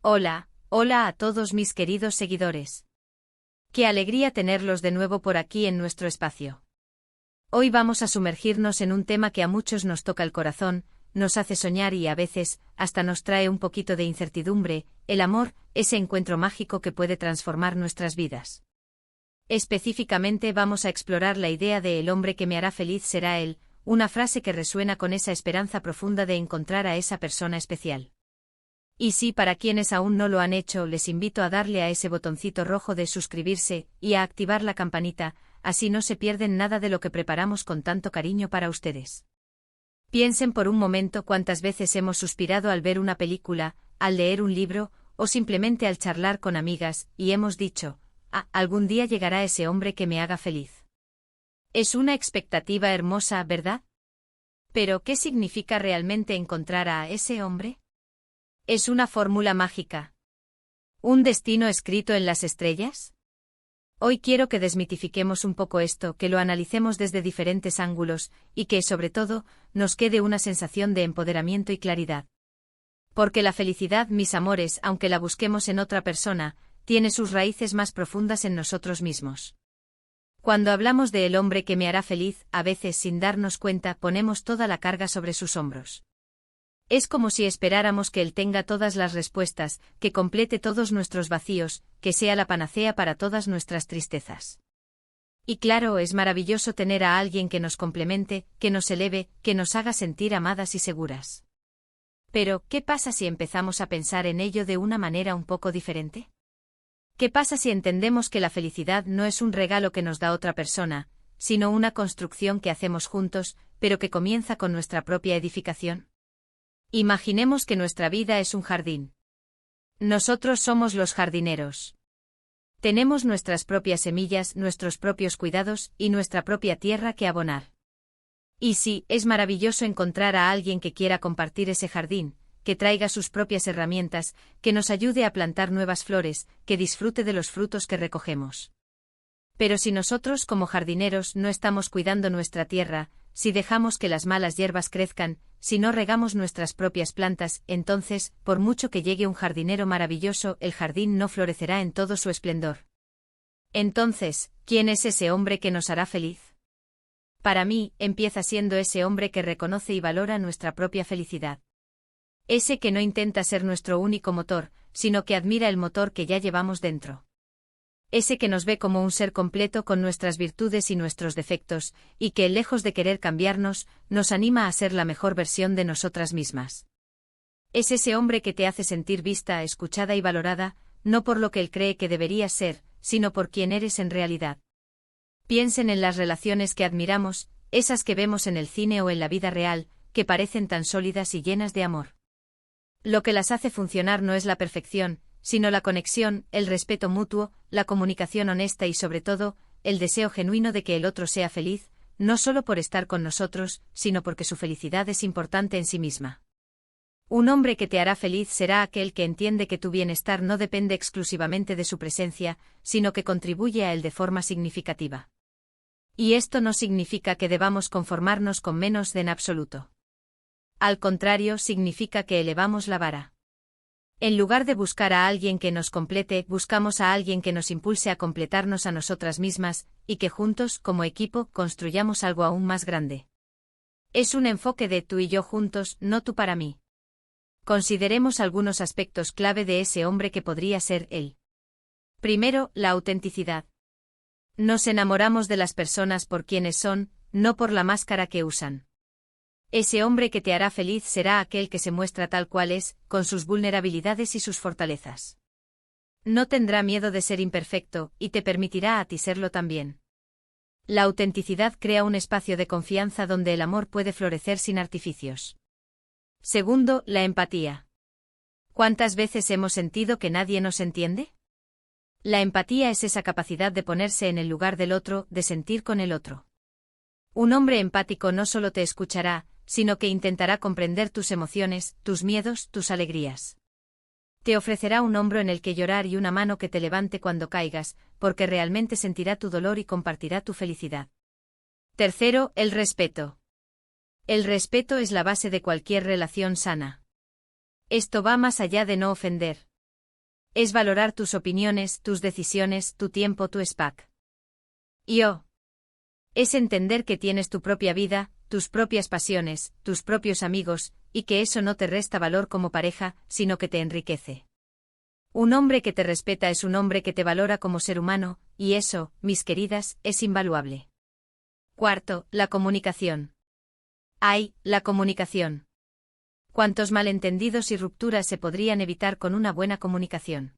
Hola, hola a todos mis queridos seguidores. Qué alegría tenerlos de nuevo por aquí en nuestro espacio. Hoy vamos a sumergirnos en un tema que a muchos nos toca el corazón, nos hace soñar y a veces hasta nos trae un poquito de incertidumbre, el amor, ese encuentro mágico que puede transformar nuestras vidas. Específicamente vamos a explorar la idea de el hombre que me hará feliz será él, una frase que resuena con esa esperanza profunda de encontrar a esa persona especial. Y si para quienes aún no lo han hecho, les invito a darle a ese botoncito rojo de suscribirse y a activar la campanita, así no se pierden nada de lo que preparamos con tanto cariño para ustedes. Piensen por un momento cuántas veces hemos suspirado al ver una película, al leer un libro, o simplemente al charlar con amigas, y hemos dicho, algún día llegará ese hombre que me haga feliz. Es una expectativa hermosa, ¿verdad? Pero, ¿qué significa realmente encontrar a ese hombre? ¿Es una fórmula mágica? ¿Un destino escrito en las estrellas? Hoy quiero que desmitifiquemos un poco esto, que lo analicemos desde diferentes ángulos, y que, sobre todo, nos quede una sensación de empoderamiento y claridad. Porque la felicidad, mis amores, aunque la busquemos en otra persona, tiene sus raíces más profundas en nosotros mismos. Cuando hablamos de el hombre que me hará feliz, a veces sin darnos cuenta ponemos toda la carga sobre sus hombros. Es como si esperáramos que él tenga todas las respuestas, que complete todos nuestros vacíos, que sea la panacea para todas nuestras tristezas. Y claro, es maravilloso tener a alguien que nos complemente, que nos eleve, que nos haga sentir amadas y seguras. Pero, ¿qué pasa si empezamos a pensar en ello de una manera un poco diferente? ¿Qué pasa si entendemos que la felicidad no es un regalo que nos da otra persona, sino una construcción que hacemos juntos, pero que comienza con nuestra propia edificación? Imaginemos que nuestra vida es un jardín. Nosotros somos los jardineros. Tenemos nuestras propias semillas, nuestros propios cuidados y nuestra propia tierra que abonar. Y sí, es maravilloso encontrar a alguien que quiera compartir ese jardín, que traiga sus propias herramientas, que nos ayude a plantar nuevas flores, que disfrute de los frutos que recogemos. Pero si nosotros como jardineros no estamos cuidando nuestra tierra, si dejamos que las malas hierbas crezcan, si no regamos nuestras propias plantas, entonces, por mucho que llegue un jardinero maravilloso, el jardín no florecerá en todo su esplendor. Entonces, ¿quién es ese hombre que nos hará feliz? Para mí, empieza siendo ese hombre que reconoce y valora nuestra propia felicidad. Ese que no intenta ser nuestro único motor, sino que admira el motor que ya llevamos dentro. Ese que nos ve como un ser completo con nuestras virtudes y nuestros defectos, y que, lejos de querer cambiarnos, nos anima a ser la mejor versión de nosotras mismas. Es ese hombre que te hace sentir vista, escuchada y valorada, no por lo que él cree que deberías ser, sino por quien eres en realidad. Piensen en las relaciones que admiramos, esas que vemos en el cine o en la vida real, que parecen tan sólidas y llenas de amor. Lo que las hace funcionar no es la perfección, sino la conexión, el respeto mutuo, la comunicación honesta y sobre todo, el deseo genuino de que el otro sea feliz, no solo por estar con nosotros, sino porque su felicidad es importante en sí misma. Un hombre que te hará feliz será aquel que entiende que tu bienestar no depende exclusivamente de su presencia, sino que contribuye a él de forma significativa. Y esto no significa que debamos conformarnos con menos en absoluto. Al contrario, significa que elevamos la vara. En lugar de buscar a alguien que nos complete, buscamos a alguien que nos impulse a completarnos a nosotras mismas, y que juntos, como equipo, construyamos algo aún más grande. Es un enfoque de tú y yo juntos, no tú para mí. Consideremos algunos aspectos clave de ese hombre que podría ser él. Primero, la autenticidad. Nos enamoramos de las personas por quienes son, no por la máscara que usan. Ese hombre que te hará feliz será aquel que se muestra tal cual es, con sus vulnerabilidades y sus fortalezas. No tendrá miedo de ser imperfecto, y te permitirá a ti serlo también. La autenticidad crea un espacio de confianza donde el amor puede florecer sin artificios. Segundo, la empatía. ¿Cuántas veces hemos sentido que nadie nos entiende? La empatía es esa capacidad de ponerse en el lugar del otro, de sentir con el otro. Un hombre empático no solo te escuchará, sino que intentará comprender tus emociones, tus miedos, tus alegrías. Te ofrecerá un hombro en el que llorar y una mano que te levante cuando caigas, porque realmente sentirá tu dolor y compartirá tu felicidad. Tercero, el respeto. El respeto es la base de cualquier relación sana. Esto va más allá de no ofender. Es valorar tus opiniones, tus decisiones, tu tiempo, tu espacio. Yo. Es entender que tienes tu propia vida, tus propias pasiones, tus propios amigos, y que eso no te resta valor como pareja, sino que te enriquece. Un hombre que te respeta es un hombre que te valora como ser humano, y eso, mis queridas, es invaluable. Cuarto, la comunicación. Ay, la comunicación. ¿Cuántos malentendidos y rupturas se podrían evitar con una buena comunicación?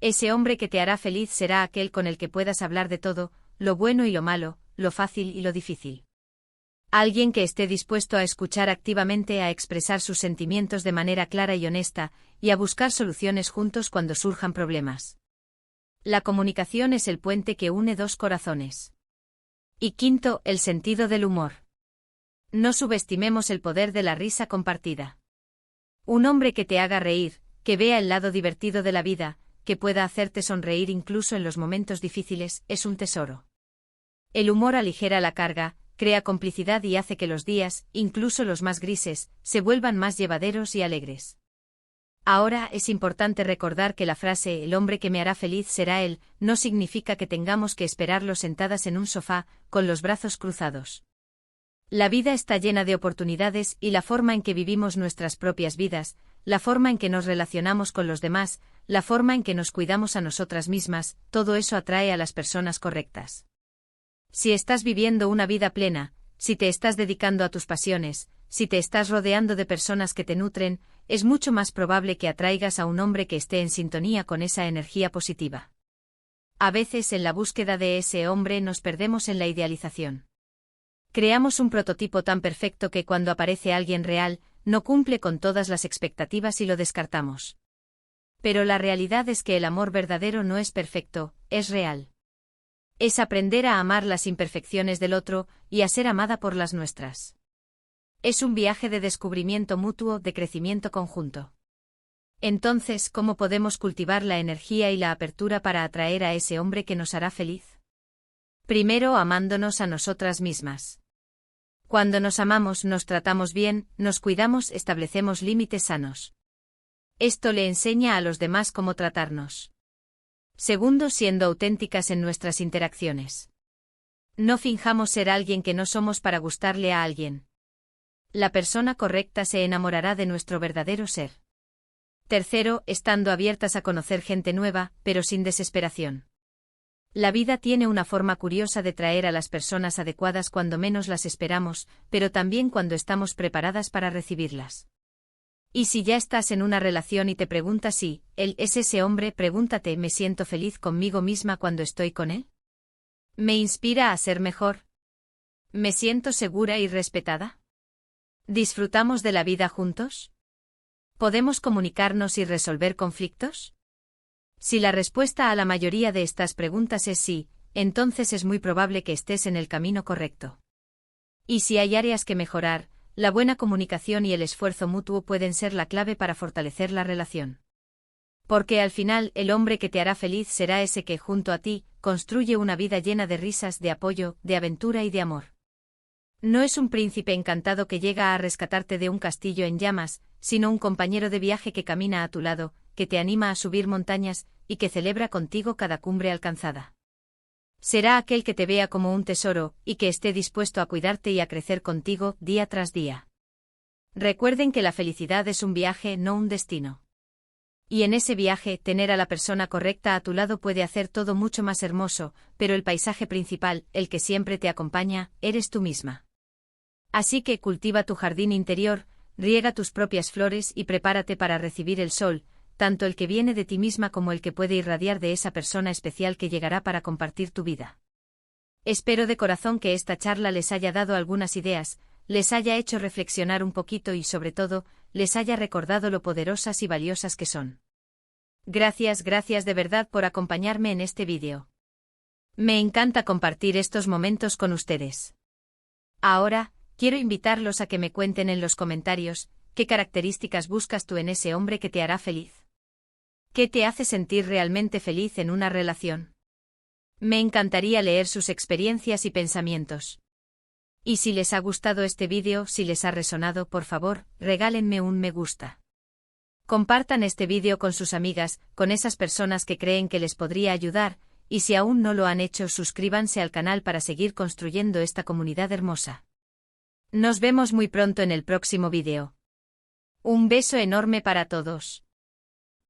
Ese hombre que te hará feliz será aquel con el que puedas hablar de todo, lo bueno y lo malo, lo fácil y lo difícil. Alguien que esté dispuesto a escuchar activamente, a expresar sus sentimientos de manera clara y honesta, y a buscar soluciones juntos cuando surjan problemas. La comunicación es el puente que une dos corazones. Y quinto, el sentido del humor. No subestimemos el poder de la risa compartida. Un hombre que te haga reír, que vea el lado divertido de la vida, que pueda hacerte sonreír incluso en los momentos difíciles, es un tesoro. El humor aligera la carga, crea complicidad y hace que los días, incluso los más grises, se vuelvan más llevaderos y alegres. Ahora es importante recordar que la frase «el hombre que me hará feliz será él» no significa que tengamos que esperarlo sentadas en un sofá, con los brazos cruzados. La vida está llena de oportunidades y la forma en que vivimos nuestras propias vidas, la forma en que nos relacionamos con los demás, la forma en que nos cuidamos a nosotras mismas, todo eso atrae a las personas correctas. Si estás viviendo una vida plena, si te estás dedicando a tus pasiones, si te estás rodeando de personas que te nutren, es mucho más probable que atraigas a un hombre que esté en sintonía con esa energía positiva. A veces en la búsqueda de ese hombre nos perdemos en la idealización. Creamos un prototipo tan perfecto que cuando aparece alguien real, no cumple con todas las expectativas y lo descartamos. Pero la realidad es que el amor verdadero no es perfecto, es real. Es aprender a amar las imperfecciones del otro y a ser amada por las nuestras. Es un viaje de descubrimiento mutuo, de crecimiento conjunto. Entonces, ¿cómo podemos cultivar la energía y la apertura para atraer a ese hombre que nos hará feliz? Primero, amándonos a nosotras mismas. Cuando nos amamos, nos tratamos bien, nos cuidamos, establecemos límites sanos. Esto le enseña a los demás cómo tratarnos. Segundo, siendo auténticas en nuestras interacciones. No finjamos ser alguien que no somos para gustarle a alguien. La persona correcta se enamorará de nuestro verdadero ser. Tercero, estando abiertas a conocer gente nueva, pero sin desesperación. La vida tiene una forma curiosa de traer a las personas adecuadas cuando menos las esperamos, pero también cuando estamos preparadas para recibirlas. Y si ya estás en una relación y te preguntas si él es ese hombre, pregúntate, ¿me siento feliz conmigo misma cuando estoy con él? ¿Me inspira a ser mejor? ¿Me siento segura y respetada? ¿Disfrutamos de la vida juntos? ¿Podemos comunicarnos y resolver conflictos? Si la respuesta a la mayoría de estas preguntas es sí, entonces es muy probable que estés en el camino correcto. Y si hay áreas que mejorar, la buena comunicación y el esfuerzo mutuo pueden ser la clave para fortalecer la relación. Porque al final, el hombre que te hará feliz será ese que, junto a ti, construye una vida llena de risas, de apoyo, de aventura y de amor. No es un príncipe encantado que llega a rescatarte de un castillo en llamas, sino un compañero de viaje que camina a tu lado, que te anima a subir montañas, y que celebra contigo cada cumbre alcanzada. Será aquel que te vea como un tesoro, y que esté dispuesto a cuidarte y a crecer contigo, día tras día. Recuerden que la felicidad es un viaje, no un destino. Y en ese viaje, tener a la persona correcta a tu lado puede hacer todo mucho más hermoso, pero el paisaje principal, el que siempre te acompaña, eres tú misma. Así que cultiva tu jardín interior, riega tus propias flores y prepárate para recibir el sol, tanto el que viene de ti misma como el que puede irradiar de esa persona especial que llegará para compartir tu vida. Espero de corazón que esta charla les haya dado algunas ideas, les haya hecho reflexionar un poquito y sobre todo, les haya recordado lo poderosas y valiosas que son. Gracias de verdad por acompañarme en este vídeo. Me encanta compartir estos momentos con ustedes. Ahora, quiero invitarlos a que me cuenten en los comentarios, ¿qué características buscas tú en ese hombre que te hará feliz? ¿Qué te hace sentir realmente feliz en una relación? Me encantaría leer sus experiencias y pensamientos. Y si les ha gustado este vídeo, si les ha resonado, por favor, regálenme un me gusta. Compartan este vídeo con sus amigas, con esas personas que creen que les podría ayudar, y si aún no lo han hecho, suscríbanse al canal para seguir construyendo esta comunidad hermosa. Nos vemos muy pronto en el próximo vídeo. Un beso enorme para todos.